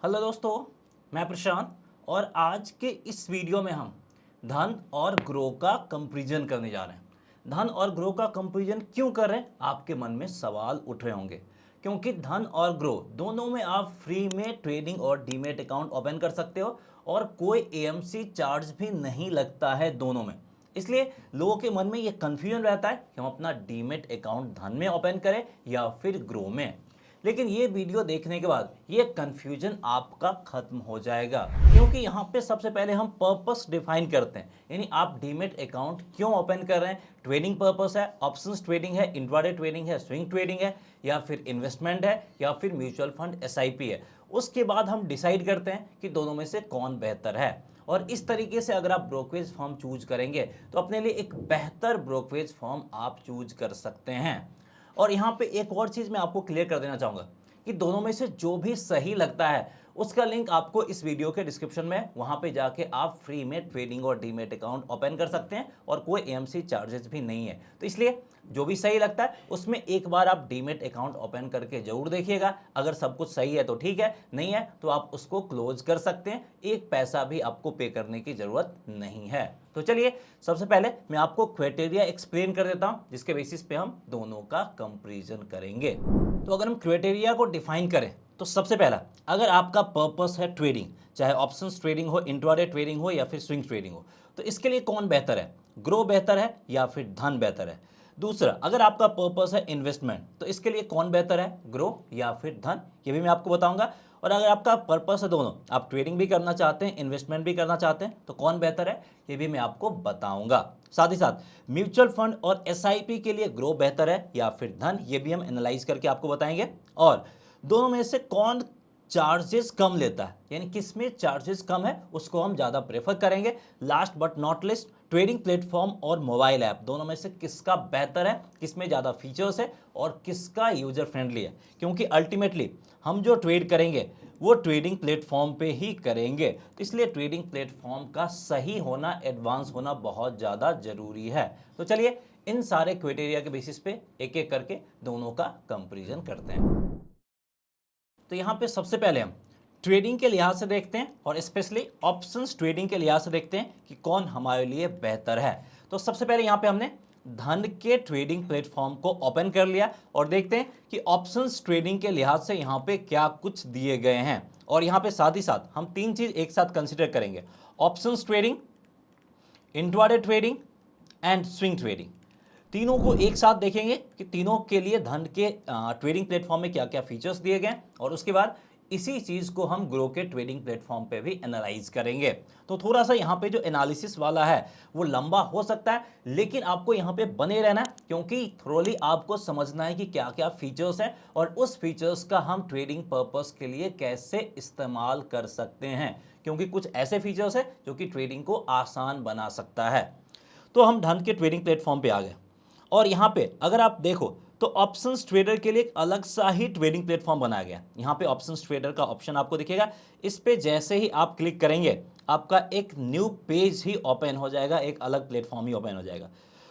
Hello दोस्तों, मैं प्रशांत और आज के इस वीडियो में हम धन और ग्रो का कंपैरिजन करने जा रहे हैं। धन और ग्रो का कंपैरिजन क्यों कर रहे हैं, आपके मन में सवाल उठ रहे होंगे। क्योंकि धन और ग्रो दोनों में आप फ्री में ट्रेडिंग और डीमेट अकाउंट ओपन कर सकते हो और कोई एएमसी चार्ज भी नहीं लगता है दोनों में। इसलिए लोगों के मन में ये कन्फ्यूजन रहता है कि हम अपना डीमेट अकाउंट धन में ओपन करें या फिर ग्रो में। लेकिन ये वीडियो देखने के बाद ये कंफ्यूजन आपका खत्म हो जाएगा, क्योंकि यहाँ पे सबसे पहले हम पर्पस डिफाइन करते हैं। यानी आप डीमेट अकाउंट क्यों ओपन कर रहे हैं। ट्रेडिंग पर्पस है, ऑप्शंस ट्रेडिंग है, इंट्राडे ट्रेडिंग है, स्विंग ट्रेडिंग है, या फिर इन्वेस्टमेंट है, या फिर म्यूचुअल फंड एसआईपी है। उसके बाद हम डिसाइड करते हैं कि दोनों में से कौन बेहतर है। और इस तरीके से अगर आप ब्रोकरेज फर्म चूज करेंगे तो अपने लिए एक बेहतर ब्रोकरेज फर्म आप चूज कर सकते हैं। और यहाँ पे एक और चीज़ मैं आपको क्लियर कर देना चाहूँगा कि दोनों में से जो भी सही लगता है उसका लिंक आपको इस वीडियो के डिस्क्रिप्शन में, वहाँ पे जाके आप फ्री में ट्रेडिंग और डीमेट अकाउंट ओपन कर सकते हैं और कोई एएमसी चार्जेस भी नहीं है। तो इसलिए जो भी सही लगता है उसमें एक बार आप डीमेट अकाउंट ओपन करके जरूर देखिएगा। अगर सब कुछ सही है तो ठीक है, नहीं है तो आप उसको क्लोज कर सकते हैं। एक पैसा भी आपको पे करने की ज़रूरत नहीं है। तो चलिए सबसे पहले मैं आपको क्राइटेरिया एक्सप्लेन कर देता हूं जिसके बेसिस पे हम दोनों का कंपैरिजन करेंगे। तो अगर हम क्राइटेरिया को डिफाइन करें तो सबसे पहला, अगर आपका पर्पस है ट्रेडिंग, चाहे ऑप्शंस ट्रेडिंग हो, इंट्राडे ट्रेडिंग हो या फिर स्विंग ट्रेडिंग हो, तो इसके लिए कौन बेहतर है, ग्रो बेहतर है या फिर धन बेहतर है। दूसरा, अगर आपका पर्पस है इन्वेस्टमेंट तो इसके लिए कौन बेहतर है, ग्रो या फिर धन, ये भी मैं आपको बताऊंगा। और अगर आपका पर्पस है दोनों, आप ट्रेडिंग भी करना चाहते हैं, इन्वेस्टमेंट भी करना चाहते हैं, तो कौन बेहतर है ये भी मैं आपको बताऊंगा। साथ ही साथ म्यूचुअल फंड और एसआईपी के लिए ग्रो बेहतर है या फिर धन, ये भी हम एनालाइज करके आपको बताएंगे। और दोनों में से कौन चार्जेस कम लेता है, यानी किस में चार्जेस कम है उसको हम ज़्यादा प्रेफर करेंगे। Last but not list, trading platform और मोबाइल ऐप दोनों में से किसका बेहतर है, किसमें ज़्यादा फीचर्स है और किसका यूजर फ्रेंडली है। क्योंकि अल्टीमेटली हम जो ट्रेड करेंगे वो ट्रेडिंग प्लेटफॉर्म पे ही करेंगे, तो इसलिए ट्रेडिंग प्लेटफॉर्म का सही होना, एडवांस होना बहुत ज़्यादा ज़रूरी है। तो चलिए इन सारे क्राइटेरिया के बेसिस पे एक एक करके दोनों का कंपैरिजन करते हैं। तो यहाँ पे सबसे पहले हम ट्रेडिंग के लिहाज से देखते हैं और स्पेशली ऑप्शंस ट्रेडिंग के लिहाज से देखते हैं कि कौन हमारे लिए बेहतर है। तो सबसे पहले यहाँ पे हमने धन के ट्रेडिंग प्लेटफॉर्म को ओपन कर लिया और देखते हैं कि ऑप्शंस ट्रेडिंग के लिहाज से यहाँ पे क्या कुछ दिए गए हैं। और यहाँ पे साथ ही साथ हम तीन चीज एक साथ कंसिडर करेंगे: options trading, intraday trading and swing trading. तीनों को एक साथ देखेंगे कि तीनों के लिए धन के ट्रेडिंग प्लेटफॉर्म में क्या क्या फीचर्स दिए गए हैं, और उसके बाद इसी चीज को हम ग्रो के ट्रेडिंग प्लेटफॉर्म पे भी एनालाइज करेंगे। तो थोड़ा सा यहाँ पे जो एनालिसिस वाला है वो लंबा हो सकता है, लेकिन आपको यहाँ पे बने रहना है, क्योंकि थोड़ी आपको समझना है कि क्या क्या फीचर्स हैं और उस फीचर्स का हम ट्रेडिंग पर्पस के लिए कैसे इस्तेमाल कर सकते हैं। क्योंकि कुछ ऐसे फीचर्स हैं जो कि ट्रेडिंग को आसान बना सकता है। तो हम धन के ट्रेडिंग प्लेटफॉर्म पे आ गए और यहाँ पे अगर आप देखो तो ऑप्शंस ट्रेडर के लिए एक अलग सा ही ट्रेडिंग प्लेटफॉर्म बनाया गया। यहाँ पे ऑप्शंस ट्रेडर का ऑप्शन आपको दिखेगा, इस पे जैसे ही आप क्लिक करेंगे आपका एक न्यू पेज ही ओपन हो जाएगा, एक अलग प्लेटफॉर्म ही ओपन हो जाएगा।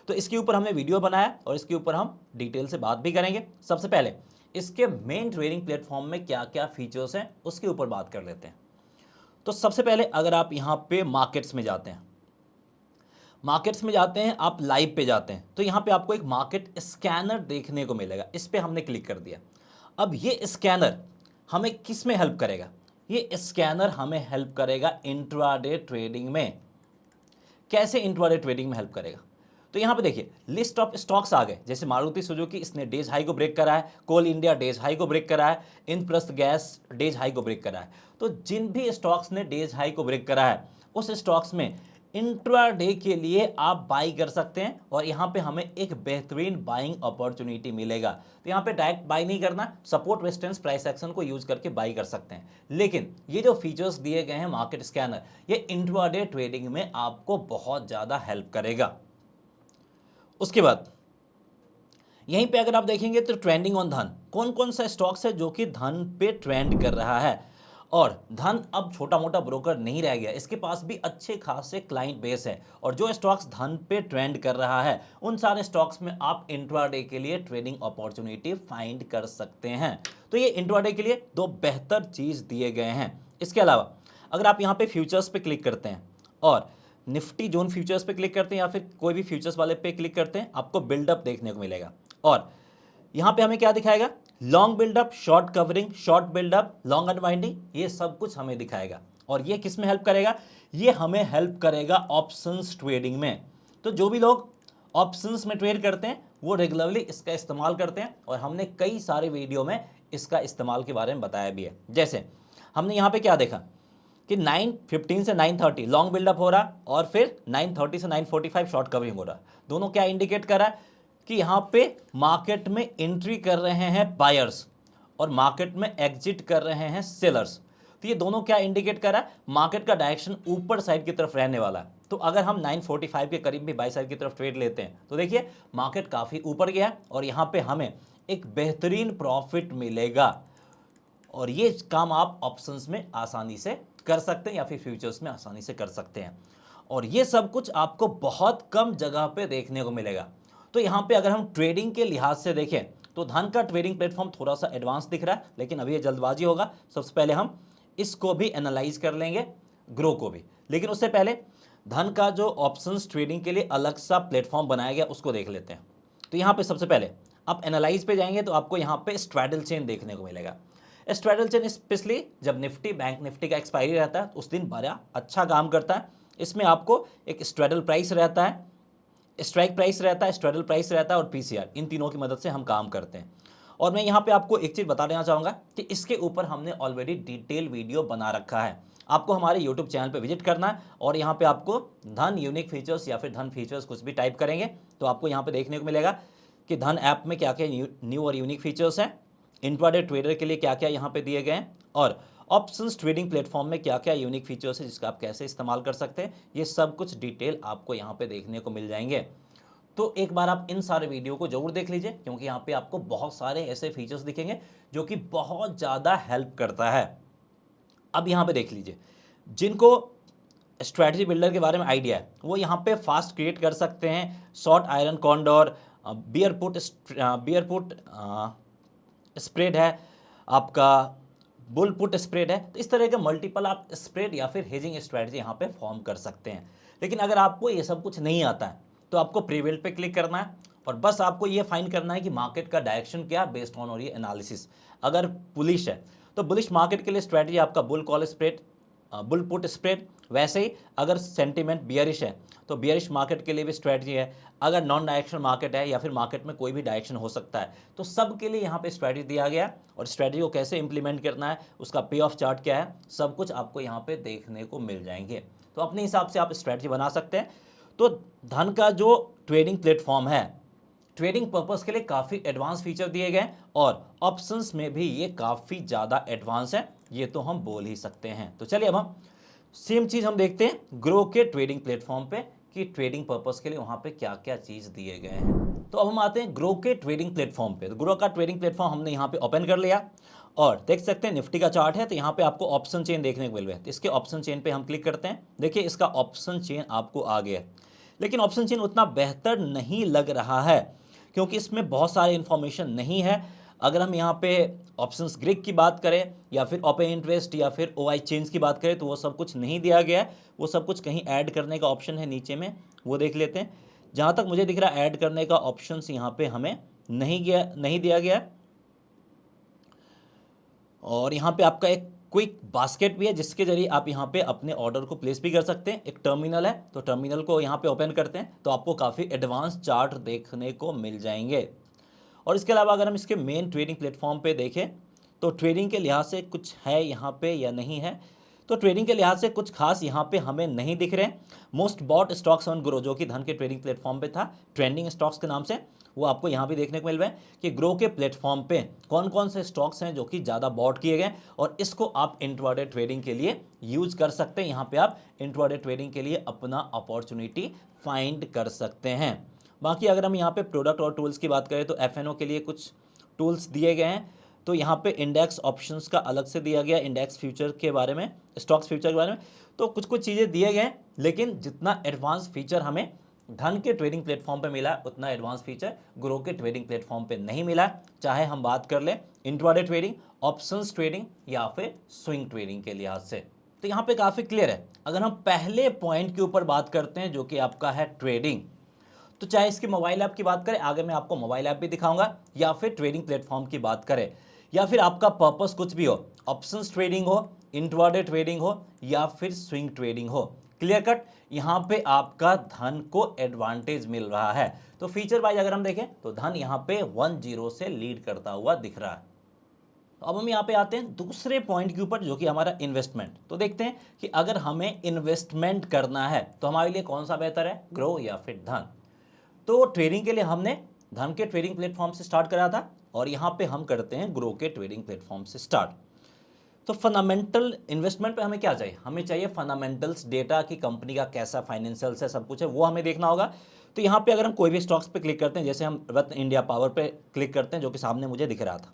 तो इसके ऊपर हमने वीडियो बनाया और इसके ऊपर हम डिटेल से बात भी करेंगे। सबसे पहले इसके मेन ट्रेडिंग प्लेटफॉर्म में क्या क्या फीचर्स हैं उसके ऊपर बात कर लेते हैं। तो सबसे पहले अगर आप यहाँ पे मार्केट्स में जाते हैं, मार्केट्स में जाते हैं, आप लाइव पे जाते हैं, तो यहाँ पे आपको एक मार्केट स्कैनर देखने को मिलेगा। इस पे हमने क्लिक कर दिया। अब ये स्कैनर हमें किस में हेल्प करेगा, ये स्कैनर हमें हेल्प करेगा इंट्राडे ट्रेडिंग में। कैसे इंट्राडे ट्रेडिंग में हेल्प करेगा, तो यहाँ पे देखिए लिस्ट ऑफ स्टॉक्स आ गए, जैसे मारुति सुजुकी इसने डेज हाई को ब्रेक करा है, कोल इंडिया डेज हाई को ब्रेक करा है, इंद्रप्रस्थ गैस डेज हाई को ब्रेक करा है। तो जिन भी स्टॉक्स ने डेज हाई को ब्रेक करा है उस स्टॉक्स में इंट्राडे के लिए आप बाई कर सकते हैं और यहाँ पे हमें एक बेहतरीन बाइंग अपॉर्चुनिटी मिलेगा। तो यहाँ पे डायरेक्ट बाई नहीं करना, सपोर्ट रेजिस्टेंस प्राइस एक्शन को यूज करके बाई कर सकते हैं। लेकिन ये जो फीचर्स दिए गए हैं मार्केट स्कैनर, ये इंट्राडे ट्रेडिंग में आपको बहुत ज़्यादा हेल्प करेगा। उसके बाद यहीं पे अगर आप देखेंगे तो ट्रेंडिंग ऑन धन, कौन कौन सा स्टॉक्स है जो कि धन पे ट्रेंड कर रहा है, और धन अब छोटा मोटा ब्रोकर नहीं रह गया, इसके पास भी अच्छे खासे क्लाइंट बेस है और जो स्टॉक्स धन पे ट्रेंड कर रहा है उन सारे स्टॉक्स में आप इंट्राडे के लिए ट्रेडिंग अपॉर्चुनिटी फाइंड कर सकते हैं। तो ये इंट्राडे के लिए दो बेहतर चीज दिए गए हैं। इसके अलावा अगर आप यहाँ पे फ्यूचर्स पे क्लिक करते हैं और निफ्टी जोन फ्यूचर्स पे क्लिक करते हैं या फिर कोई भी फ्यूचर्स वाले पे क्लिक करते हैं, आपको बिल्डअप देखने को मिलेगा और यहां पे हमें क्या दिखाएगा, long buildup, short covering, short buildup, long unwinding, ये सब कुछ हमें दिखाएगा। और ये किस में हेल्प करेगा, ये हमें हेल्प करेगा ऑप्शंस ट्रेडिंग में। तो जो भी लोग ऑप्शंस में ट्रेड करते हैं वो रेगुलरली इसका इस्तेमाल करते हैं और हमने कई सारे वीडियो में इसका इस्तेमाल के बारे में बताया भी है। जैसे हमने यहाँ पे क्या देखा कि 9:15 से 9:30 लॉन्ग बिल्डअप हो रहा और फिर 9:30 से 9:45 शॉर्ट कवरिंग हो रहा। दोनों क्या इंडिकेट कर रहा है कि यहाँ पे मार्केट में एंट्री कर रहे हैं बायर्स और मार्केट में एग्जिट कर रहे हैं सेलर्स। तो ये दोनों क्या इंडिकेट कर रहा है, मार्केट का डायरेक्शन ऊपर साइड की तरफ रहने वाला है। तो अगर हम 9:45 के करीब भी बाई साइड की तरफ ट्रेड लेते हैं तो देखिए मार्केट काफ़ी ऊपर गया और यहाँ पे हमें एक बेहतरीन प्रॉफिट मिलेगा और ये काम आप ऑप्शंस में आसानी से कर सकते हैं या फिर फ्यूचर्स में आसानी से कर सकते हैं और ये सब कुछ आपको बहुत कम जगह पे देखने को मिलेगा। तो यहाँ पे अगर हम ट्रेडिंग के लिहाज से देखें तो धन का ट्रेडिंग प्लेटफॉर्म थोड़ा सा एडवांस दिख रहा है, लेकिन अभी ये जल्दबाजी होगा। सबसे पहले हम इसको भी एनालाइज कर लेंगे, ग्रो को भी, लेकिन उससे पहले धन का जो ऑप्शंस ट्रेडिंग के लिए अलग सा प्लेटफॉर्म बनाया गया उसको देख लेते हैं। तो यहाँ पे सबसे पहले आप एनालाइज पे जाएंगे तो आपको यहाँ पे स्ट्रैडल चेन देखने को मिलेगा। स्ट्रैडल चेन स्पेशली जब निफ्टी बैंक निफ्टी का एक्सपायरी रहता है तो उस दिन बड़ा अच्छा काम करता है। इसमें आपको एक स्ट्रैडल प्राइस रहता है, स्ट्राइक प्राइस रहता है, स्ट्रैडल प्राइस रहता है और पीसीआर, इन तीनों की मदद से हम काम करते हैं। और मैं यहाँ पे आपको एक चीज़ बता देना चाहूँगा कि इसके ऊपर हमने ऑलरेडी डिटेल वीडियो बना रखा है। आपको हमारे यूट्यूब चैनल पे विजिट करना है और यहाँ पे आपको धन यूनिक फीचर्स या फिर धन फीचर्स कुछ भी टाइप करेंगे तो आपको यहाँ पे देखने को मिलेगा कि धन ऐप में क्या क्या न्यू और यूनिक फीचर्स हैं, इंट्राडे ट्रेडर के लिए क्या क्या यहाँ पे दिए गए हैं और ऑप्शंस ट्रेडिंग प्लेटफॉर्म में क्या क्या यूनिक फीचर्स है जिसका आप कैसे इस्तेमाल कर सकते हैं। ये सब कुछ डिटेल आपको यहाँ पे देखने को मिल जाएंगे। तो एक बार आप इन सारे वीडियो को जरूर देख लीजिए क्योंकि यहाँ पे आपको बहुत सारे ऐसे फीचर्स दिखेंगे जो कि बहुत ज़्यादा हेल्प करता है। अब यहाँ पे देख लीजिए, जिनको स्ट्रैटेजी बिल्डर के बारे में आइडिया है वो यहाँ पे फास्ट क्रिएट कर सकते हैं। Short iron condor, beer put spread है, आपका बुल पुट स्प्रेड है। तो इस तरह के मल्टीपल आप स्प्रेड या फिर हेजिंग स्ट्रैटेजी यहाँ पे फॉर्म कर सकते हैं। लेकिन अगर आपको ये सब कुछ नहीं आता है तो आपको प्रीवेल पे क्लिक करना है और बस आपको ये फाइंड करना है कि मार्केट का डायरेक्शन क्या बेस्ड ऑन और ये एनालिसिस। अगर बुलिश है तो बुलिश मार्केट के लिए स्ट्रैटेजी आपका bull call spread, bull put spread. वैसे ही अगर सेंटीमेंट बियरिश है तो बियरिश मार्केट के लिए भी स्ट्रैटेजी है। अगर नॉन डायरेक्शनल मार्केट है या फिर मार्केट में कोई भी डायरेक्शन हो सकता है तो सब के लिए यहाँ पे स्ट्रैटेजी दिया गया है और स्ट्रैटेजी को कैसे इंप्लीमेंट करना है, उसका पे ऑफ चार्ट क्या है, सब कुछ आपको यहाँ पे देखने को मिल जाएंगे। तो अपने हिसाब से आप स्ट्रैटेजी बना सकते हैं। तो धन का जो ट्रेडिंग प्लेटफॉर्म है, ट्रेडिंग पर्पस के लिए काफ़ी एडवांस फीचर दिए गए और ऑप्शंस में भी ये काफ़ी ज़्यादा एडवांस है, ये तो हम बोल ही सकते हैं। तो चलिए अब हम सेम चीज़ हम देखते हैं ग्रो के ट्रेडिंग प्लेटफॉर्म पे कि ट्रेडिंग पर्पस के लिए वहाँ पे क्या क्या चीज़ दिए गए हैं। तो अब हम आते हैं ग्रो के ट्रेडिंग प्लेटफॉर्म पे। तो ग्रो का ट्रेडिंग प्लेटफॉर्म हमने यहाँ पे ओपन कर लिया और देख सकते हैं निफ्टी का चार्ट है। तो यहाँ पे आपको ऑप्शन चेन देखने को मिल रहा है। तो इसके ऑप्शन चेन पे हम क्लिक करते हैं। देखिए इसका ऑप्शन चेन आपको आ गया है, लेकिन ऑप्शन चेन उतना बेहतर नहीं लग रहा है क्योंकि इसमें बहुत सारे इन्फॉर्मेशन नहीं है। अगर हम यहाँ पे ऑप्शंस ग्रिक की बात करें या फिर ओपन इंटरेस्ट या फिर ओआई चेंज की बात करें तो वो सब कुछ नहीं दिया गया है। वो सब कुछ कहीं ऐड करने का ऑप्शन है नीचे में, वो देख लेते हैं। जहाँ तक मुझे दिख रहा है ऐड करने का ऑप्शन यहाँ पे हमें नहीं दिया गया है। और यहाँ पे आपका एक क्विक बास्केट भी है जिसके जरिए आप यहाँ पे अपने ऑर्डर को प्लेस भी कर सकते हैं। एक टर्मिनल है तो टर्मिनल को यहाँ पे ओपन करते हैं तो आपको काफ़ी एडवांस चार्ट देखने को मिल जाएंगे। और इसके अलावा अगर हम इसके मेन ट्रेडिंग प्लेटफॉर्म पे देखें तो ट्रेडिंग के लिहाज से कुछ है यहाँ पे या नहीं है, तो ट्रेडिंग के लिहाज से कुछ खास यहाँ पे हमें नहीं दिख रहे। Most bought stocks on Groww जो कि धन के ट्रेडिंग प्लेटफॉर्म पे था ट्रेंडिंग स्टॉक्स के नाम से, वो आपको यहाँ भी देखने को मिल रहा है कि ग्रो के प्लेटफॉर्म पे कौन कौन से स्टॉक्स हैं जो कि ज़्यादा बॉट किए गए और इसको आप इंट्राडे ट्रेडिंग के लिए यूज कर सकते हैं। यहाँ पे आप इंट्राडे ट्रेडिंग के लिए अपना अपॉर्चुनिटी फाइंड कर सकते हैं। बाकी अगर हम यहाँ पे प्रोडक्ट और टूल्स की बात करें तो एफएनओ के लिए कुछ टूल्स दिए गए हैं तो यहाँ पे इंडेक्स ऑप्शंस का अलग से दिया गया, इंडेक्स फ्यूचर के बारे में, स्टॉक्स फ्यूचर के बारे में, तो कुछ कुछ चीज़ें दिए गए हैं, लेकिन जितना एडवांस फीचर हमें धन के ट्रेडिंग प्लेटफॉर्म पे मिला उतना एडवांस फीचर ग्रो के ट्रेडिंग प्लेटफॉर्म पे नहीं मिला। चाहे हम बात कर लें इंट्राडे ट्रेडिंग, ऑप्शंस ट्रेडिंग या फिर स्विंग ट्रेडिंग के लिहाज से। तो यहाँ पे काफ़ी क्लियर है। अगर हम पहले पॉइंट के ऊपर बात करते हैं जो कि आपका है ट्रेडिंग, तो चाहे इसकी मोबाइल ऐप की बात करें, आगे मैं आपको मोबाइल ऐप भी दिखाऊंगा, या फिर ट्रेडिंग प्लेटफॉर्म की बात करें, या फिर आपका पर्पस कुछ भी हो, ऑप्शंस ट्रेडिंग हो, इंट्राडे ट्रेडिंग हो या फिर स्विंग ट्रेडिंग हो, क्लियर कट यहाँ पे आपका धन को एडवांटेज मिल रहा है। तो फीचर वाइज अगर हम देखें तो धन यहाँ पे 1-0 से लीड करता हुआ दिख रहा है। अब हम यहाँ पे आते हैं दूसरे पॉइंट के ऊपर जो कि हमारा इन्वेस्टमेंट। तो देखते हैं कि अगर हमें इन्वेस्टमेंट करना है तो हमारे लिए कौन सा बेहतर है, ग्रो या फिर धन। तो ट्रेडिंग के लिए हमने धन के ट्रेडिंग प्लेटफॉर्म से स्टार्ट करा था और यहाँ पे हम करते हैं ग्रो के ट्रेडिंग प्लेटफॉर्म से स्टार्ट। तो फंडामेंटल इन्वेस्टमेंट पे हमें क्या चाहिए, हमें चाहिए फंडामेंटल्स डेटा की कंपनी का कैसा फाइनेंशियल्स है, सब कुछ है वो हमें देखना होगा। तो यहाँ पे अगर हम कोई भी स्टॉक्स पे क्लिक करते हैं, जैसे हम रत्न इंडिया पावर पे क्लिक करते हैं जो कि सामने मुझे दिख रहा था।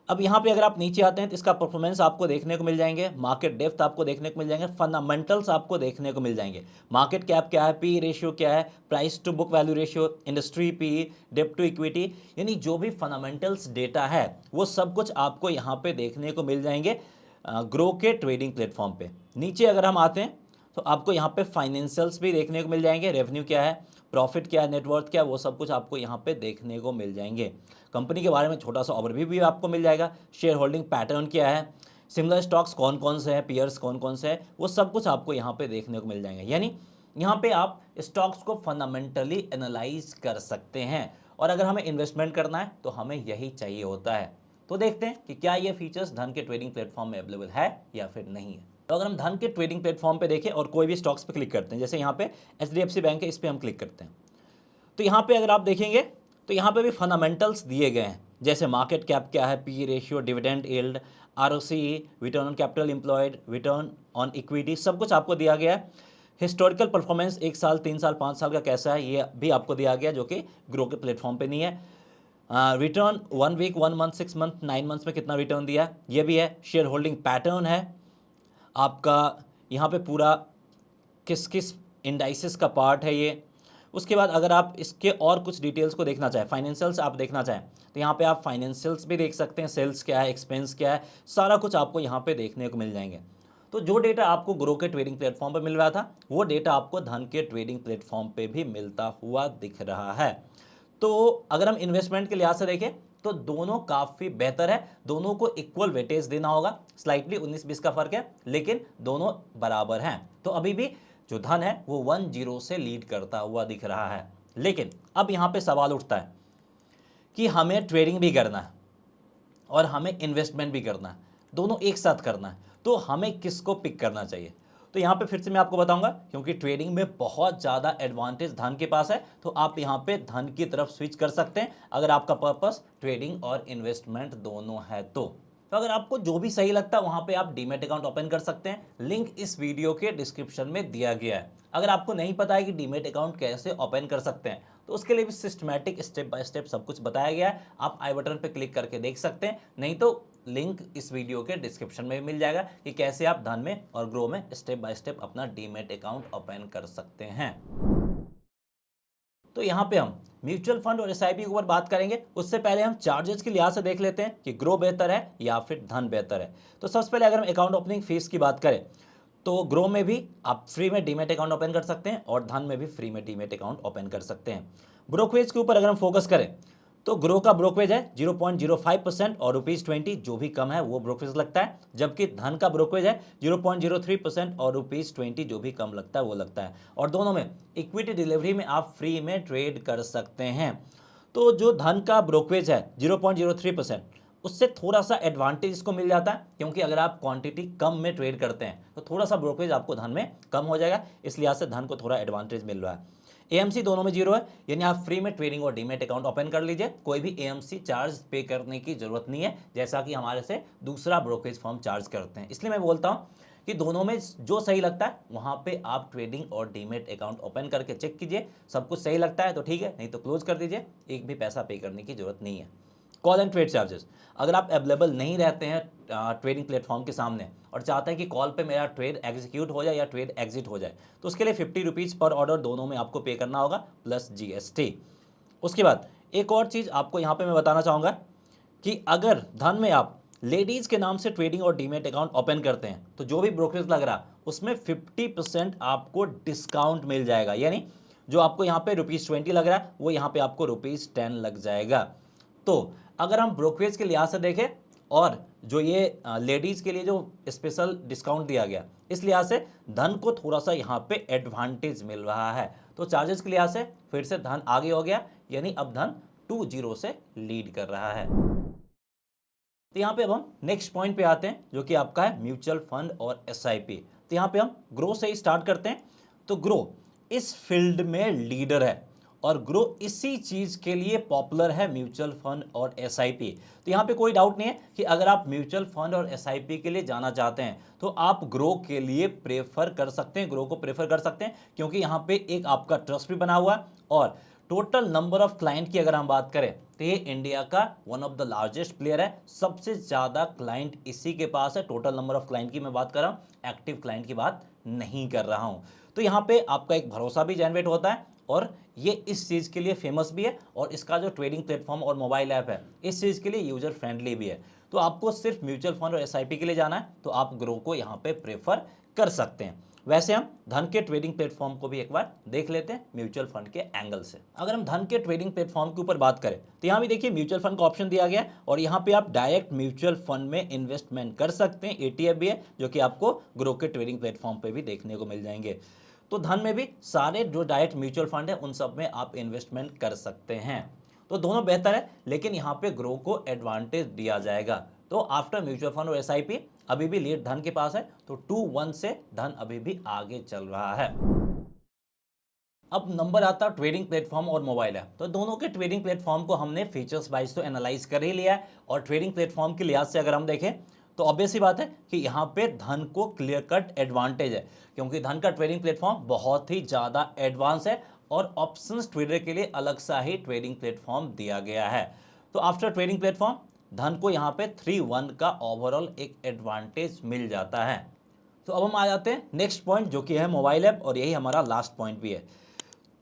अब यहाँ पे अगर आप नीचे आते हैं तो इसका परफॉर्मेंस आपको देखने को मिल जाएंगे, मार्केट डेप्थ आपको देखने को मिल जाएंगे, फंडामेंटल्स आपको देखने को मिल जाएंगे, मार्केट कैप क्या है, पी रेशियो क्या है, price to book value ratio, industry P, डेप्थ टू इक्विटी, यानी जो भी फंडामेंटल्स डेटा है वो सब कुछ आपको यहाँ पे देखने को मिल जाएंगे ग्रो के ट्रेडिंग प्लेटफॉर्म पे। नीचे अगर हम आते हैं तो आपको यहाँ पे फाइनेंशियल्स भी देखने को मिल जाएंगे, रेवेन्यू क्या है, प्रॉफिट क्या है, नेटवर्थ क्या है, वो सब कुछ आपको यहाँ पे देखने को मिल जाएंगे। कंपनी के बारे में छोटा सा ओवरव्यू भी आपको मिल जाएगा, शेयर होल्डिंग पैटर्न क्या है, सिमिलर स्टॉक्स कौन कौन से हैं, पीयर्स कौन कौन से हैं, वो सब कुछ आपको यहाँ पे देखने को मिल जाएंगे। यानी यहाँ पे आप स्टॉक्स को फंडामेंटली एनालाइज कर सकते हैं, और अगर हमें इन्वेस्टमेंट करना है तो हमें यही चाहिए होता है। तो देखते हैं कि क्या ये फीचर्स धन के ट्रेडिंग प्लेटफॉर्म में अवेलेबल है या फिर नहीं है। तो अगर हम धन के ट्रेडिंग प्लेटफॉर्म पे देखें और कोई भी स्टॉक्स पे क्लिक करते हैं, जैसे यहाँ पे HDFC बैंक है, इस पर हम क्लिक करते हैं, तो यहाँ पे अगर आप देखेंगे तो यहाँ पे भी फंडामेंटल्स दिए गए हैं, जैसे मार्केट कैप क्या है, P ratio, dividend yield, ROCE, return on capital employed, return on equity, सब कुछ आपको दिया गया है। हिस्टोरिकल परफॉर्मेंस 1 साल, 3 साल, 5 साल का कैसा है ये भी आपको दिया गया, जो कि ग्रो के प्लेटफॉर्म पे नहीं है। Return 1 week, 1 month, 6 month, 9 months में कितना रिटर्न दिया है ये भी है। शेयर होल्डिंग पैटर्न है आपका, यहाँ पे पूरा किस किस इंडाइसिस का पार्ट है ये। उसके बाद अगर आप इसके और कुछ डिटेल्स को देखना चाहें, फाइनेंशियल्स आप देखना चाहें, तो यहाँ पे आप फाइनेंशियल्स भी देख सकते हैं, सेल्स क्या है, एक्सपेंस क्या है, सारा कुछ आपको यहाँ पे देखने को मिल जाएंगे। तो जो डेटा आपको ग्रो के ट्रेडिंग प्लेटफॉर्म पे मिल रहा था वो डेटा आपको धन के ट्रेडिंग प्लेटफॉर्म पे भी मिलता हुआ दिख रहा है। तो अगर हम इन्वेस्टमेंट के लिहाज से देखें तो दोनों काफ़ी बेहतर है, दोनों को इक्वल वेटेज देना होगा, स्लाइटली 19-20 का फर्क है, लेकिन दोनों बराबर हैं। तो अभी भी जो धन है वो 1-0 से लीड करता हुआ दिख रहा है। लेकिन अब यहाँ पे सवाल उठता है कि हमें ट्रेडिंग भी करना है और हमें इन्वेस्टमेंट भी करना है, दोनों एक साथ करना है, तो हमें किसको पिक करना चाहिए। तो यहाँ पे फिर से मैं आपको बताऊंगा, क्योंकि ट्रेडिंग में बहुत ज़्यादा एडवांटेज धन के पास है, तो आप यहाँ पे धन की तरफ स्विच कर सकते हैं अगर आपका पर्पस ट्रेडिंग और इन्वेस्टमेंट दोनों है तो अगर आपको जो भी सही लगता है वहाँ पे आप डीमैट अकाउंट ओपन कर सकते हैं, लिंक इस वीडियो के डिस्क्रिप्शन में दिया गया है। अगर आपको नहीं पता है कि डीमैट अकाउंट कैसे ओपन कर सकते हैं तो उसके लिए भी सिस्टमैटिक स्टेप बाय स्टेप सब कुछ बताया गया है, आप आई बटन पे क्लिक करके देख सकते हैं, नहीं तो लिंक इस वीडियो के डिस्क्रिप्शन में भी मिल जाएगा कि कैसे आप धन में और ग्रो में स्टेप बाय स्टेप अपना डीमैट अकाउंट ओपन कर सकते हैं। तो यहाँ पे हम म्यूचुअल फंड और SIP के ऊपर बात करेंगे, उससे पहले हम चार्जेस के लिहाज से देख लेते हैं कि ग्रो बेहतर है या फिर धन बेहतर है। तो सबसे पहले अगर हम अकाउंट ओपनिंग फीस की बात करें तो ग्रो में भी आप फ्री में डीमैट अकाउंट ओपन कर सकते हैं और धन में भी फ्री में डीमैट अकाउंट ओपन कर सकते हैं। ब्रोकरेज के ऊपर अगर हम फोकस करें तो ग्रो का ब्रोकरेज है 0.05% और ₹20 जो भी कम है वो ब्रोकरेज लगता है, जबकि धन का ब्रोकरेज है 0.03% और ₹20 जो भी कम लगता है वो लगता है। और दोनों में इक्विटी डिलीवरी में आप फ्री में ट्रेड कर सकते हैं। तो जो धन का ब्रोकरेज है 0.03%, उससे थोड़ा सा एडवांटेज इसको मिल जाता है, क्योंकि अगर आप क्वांटिटी कम में ट्रेड करते हैं तो थोड़ा सा ब्रोकरेज आपको धन में कम हो जाएगा, इस लिहाज से धन को थोड़ा एडवांटेज मिल रहा है। AMC दोनों में 0 है, यानी आप फ्री में ट्रेडिंग और डीमैट अकाउंट ओपन कर लीजिए, कोई भी AMC चार्ज पे करने की जरूरत नहीं है, जैसा कि हमारे से दूसरा ब्रोकरेज फर्म चार्ज करते हैं। इसलिए मैं बोलता हूँ कि दोनों में जो सही लगता है वहाँ पे आप ट्रेडिंग और डीमैट अकाउंट ओपन करके चेक कीजिए, सब कुछ सही लगता है तो ठीक है, नहीं तो क्लोज कर दीजिए, एक भी पैसा पे करने की जरूरत नहीं है। कॉल एंड ट्रेड चार्जेस, अगर आप अवेलेबल नहीं रहते हैं ट्रेडिंग प्लेटफॉर्म के सामने और चाहते हैं कि कॉल पे मेरा ट्रेड एग्जीक्यूट हो जाए या ट्रेड एग्जिट हो जाए, तो उसके लिए 50 रुपीज़ पर ऑर्डर दोनों में आपको पे करना होगा प्लस GST। उसके बाद एक और चीज़ आपको यहाँ पे मैं बताना चाहूँगा कि अगर धन में आप लेडीज़ के नाम से ट्रेडिंग और डीमेट अकाउंट ओपन करते हैं तो जो भी ब्रोकरेज लग रहा उसमें 50% आपको डिस्काउंट मिल जाएगा, यानी जो आपको यहाँ पे ₹20 लग रहा है वो यहाँ पे आपको ₹10 लग जाएगा। तो अगर हम ब्रोकरेज के लिहाज से देखें और जो ये लेडीज़ के लिए जो स्पेशल डिस्काउंट दिया गया, इस लिहाज से धन को थोड़ा सा यहाँ पे एडवांटेज मिल रहा है। तो चार्जेस के लिहाज से फिर से धन आगे हो गया, यानी अब धन 2-0 से लीड कर रहा है। तो यहाँ पे अब हम नेक्स्ट पॉइंट पे आते हैं जो कि आपका है म्यूचुअल फंड और SIP। तो यहाँ पे हम ग्रो से ही स्टार्ट करते हैं। तो ग्रो इस फील्ड में लीडर है और ग्रो इसी चीज़ के लिए पॉपुलर है, म्यूचुअल फंड और SIP। तो यहाँ पे कोई डाउट नहीं है कि अगर आप म्यूचुअल फंड और SIP के लिए जाना चाहते हैं तो आप ग्रो के लिए प्रेफर कर सकते हैं, ग्रो को प्रेफर कर सकते हैं, क्योंकि यहाँ पे एक आपका ट्रस्ट भी बना हुआ है और टोटल नंबर ऑफ क्लाइंट की अगर हम बात करें तो ये इंडिया का one of the largest player है, सबसे ज़्यादा क्लाइंट इसी के पास है। टोटल नंबर ऑफ क्लाइंट की मैं बात कर रहा हूँ, एक्टिव क्लाइंट की बात नहीं कर रहा हूँ। तो यहाँ पे आपका एक भरोसा भी जनरेट होता है और ये इस चीज़ के लिए फेमस भी है और इसका जो ट्रेडिंग प्लेटफॉर्म और मोबाइल ऐप है इस चीज़ के लिए यूजर फ्रेंडली भी है। तो आपको सिर्फ म्यूचुअल फंड और SIP के लिए जाना है तो आप ग्रो को यहाँ पे प्रेफर कर सकते हैं। वैसे हम धन के ट्रेडिंग प्लेटफॉर्म को भी एक बार देख लेते हैं म्यूचुअल फंड के एंगल से। अगर हम धन के ट्रेडिंग प्लेटफॉर्म के ऊपर बात करें तो यहाँ भी देखिए म्यूचुअल फंड का ऑप्शन दिया गया है और यहाँ पे आप डायरेक्ट म्यूचुअल फंड में इन्वेस्टमेंट कर सकते हैं। ETF भी है जो कि आपको ग्रो के ट्रेडिंग प्लेटफॉर्म पे भी देखने को मिल जाएंगे। तो धन में भी सारे जो डायरेक्ट म्यूचुअल फंड है उन सब में आप इन्वेस्टमेंट कर सकते हैं। तो दोनों बेहतर है, लेकिन यहाँ पे ग्रो को एडवांटेज दिया जाएगा। तो आफ्टर म्यूचुअल फंड और SIP अभी भी लीड धन के पास है, तो 2-1 से धन अभी भी आगे चल रहा है। अब नंबर आता है ट्रेडिंग प्लेटफॉर्म और मोबाइल ऐप। तो दोनों के ट्रेडिंग प्लेटफॉर्म को हमने फीचर्स वाइज तो एनालाइज कर ही लिया है और ट्रेडिंग प्लेटफॉर्म के लिहाज से अगर हम देखें तो ऑब्वियस ही बात है कि यहाँ पे धन को क्लियर कट एडवांटेज है, क्योंकि धन का ट्रेडिंग प्लेटफॉर्म बहुत ही ज़्यादा एडवांस है और ऑप्शंस ट्रेडर के लिए अलग सा ही ट्रेडिंग प्लेटफॉर्म दिया गया है। तो आफ्टर ट्रेडिंग प्लेटफॉर्म धन को यहाँ पे 3-1 का ओवरऑल एक एडवांटेज मिल जाता है। तो अब हम आ जाते हैं नेक्स्ट पॉइंट जो कि है मोबाइल ऐप और यही हमारा लास्ट पॉइंट भी है।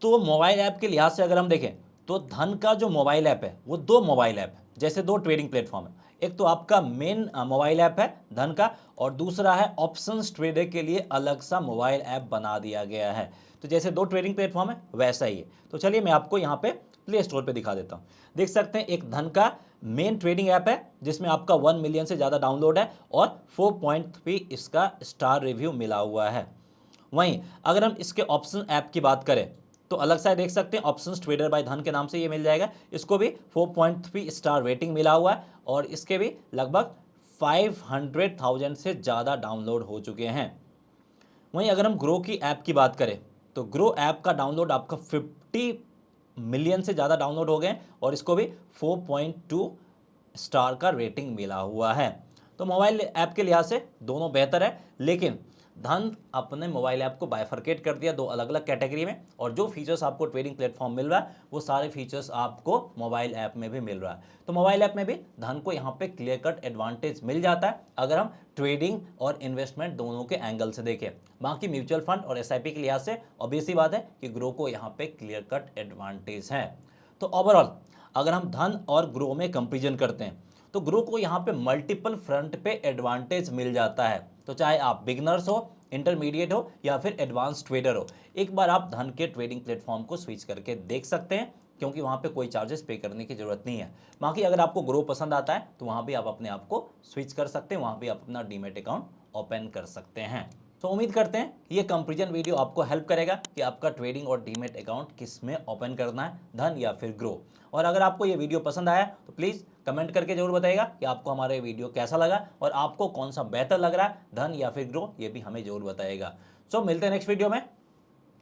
तो मोबाइल ऐप के लिहाज से अगर हम देखें तो धन का जो मोबाइल ऐप है वो दो मोबाइल ऐप है, जैसे दो ट्रेडिंग प्लेटफॉर्म है। एक तो आपका मेन मोबाइल ऐप है धन का और दूसरा है ऑप्शंस ट्रेडर के लिए अलग सा मोबाइल ऐप बना दिया गया है। तो जैसे दो ट्रेडिंग प्लेटफॉर्म है वैसा ही है। तो चलिए मैं आपको यहाँ पे प्ले स्टोर पे दिखा देता हूँ। देख सकते हैं एक धन का मेन ट्रेडिंग ऐप है जिसमें आपका 1 मिलियन से ज़्यादा डाउनलोड है और 4.3 इसका स्टार रिव्यू मिला हुआ है। वहीं अगर हम इसके ऑप्शन ऐप की बात करें तो अलग सा देख सकते हैं, ऑप्शंस ट्रेडर बाय धन के नाम से ये मिल जाएगा। इसको भी 4.3 स्टार रेटिंग मिला हुआ है और इसके भी लगभग 500,000 से ज़्यादा डाउनलोड हो चुके हैं। वहीं अगर हम ग्रो की ऐप की बात करें तो ग्रो ऐप का डाउनलोड आपका 50 मिलियन से ज़्यादा डाउनलोड हो गए और इसको भी 4.2 स्टार का रेटिंग मिला हुआ है। तो मोबाइल ऐप के लिहाज से दोनों बेहतर है, लेकिन धन अपने मोबाइल ऐप को बाइफरकेट कर दिया दो अलग अलग कैटेगरी में और जो फीचर्स आपको ट्रेडिंग प्लेटफॉर्म मिल रहा है वो सारे फीचर्स आपको मोबाइल ऐप में भी मिल रहा है। तो मोबाइल ऐप में भी धन को यहाँ पे क्लियर कट एडवांटेज मिल जाता है अगर हम ट्रेडिंग और इन्वेस्टमेंट दोनों के एंगल से देखें। बाकी म्यूचुअल फंड और SIP के लिहाज से ऑब्वियस सी बात है कि ग्रो को यहाँ पे क्लियर कट एडवांटेज है। तो ओवरऑल अगर हम धन और ग्रो में कंपेरिजन करते हैं तो ग्रो को यहाँ पे मल्टीपल फ्रंट पे एडवांटेज मिल जाता है। तो चाहे आप बिगनर्स हो, इंटरमीडिएट हो या फिर एडवांस ट्रेडर हो, एक बार आप धन के ट्रेडिंग प्लेटफॉर्म को स्विच करके देख सकते हैं, क्योंकि वहाँ पे कोई चार्जेस पे करने की ज़रूरत नहीं है। बाकी अगर आपको ग्रो पसंद आता है तो वहाँ भी आप अपने आप को स्विच कर सकते हैं, वहाँ भी आप अपना डीमेट अकाउंट ओपन कर सकते हैं। तो उम्मीद करते हैं ये कंपेरिजन वीडियो आपको हेल्प करेगा कि आपका ट्रेडिंग और डीमेट अकाउंट किस में ओपन करना है, धन या फिर ग्रो। और अगर आपको ये वीडियो पसंद आया तो प्लीज़ कमेंट करके जरूर बताइएगा कि आपको हमारा ये वीडियो कैसा लगा और आपको कौन सा बेहतर लग रहा है, धन या फिर ग्रो, ये भी हमें जरूर बताइएगा। सो मिलते हैं नेक्स्ट वीडियो में।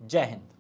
जय हिंद।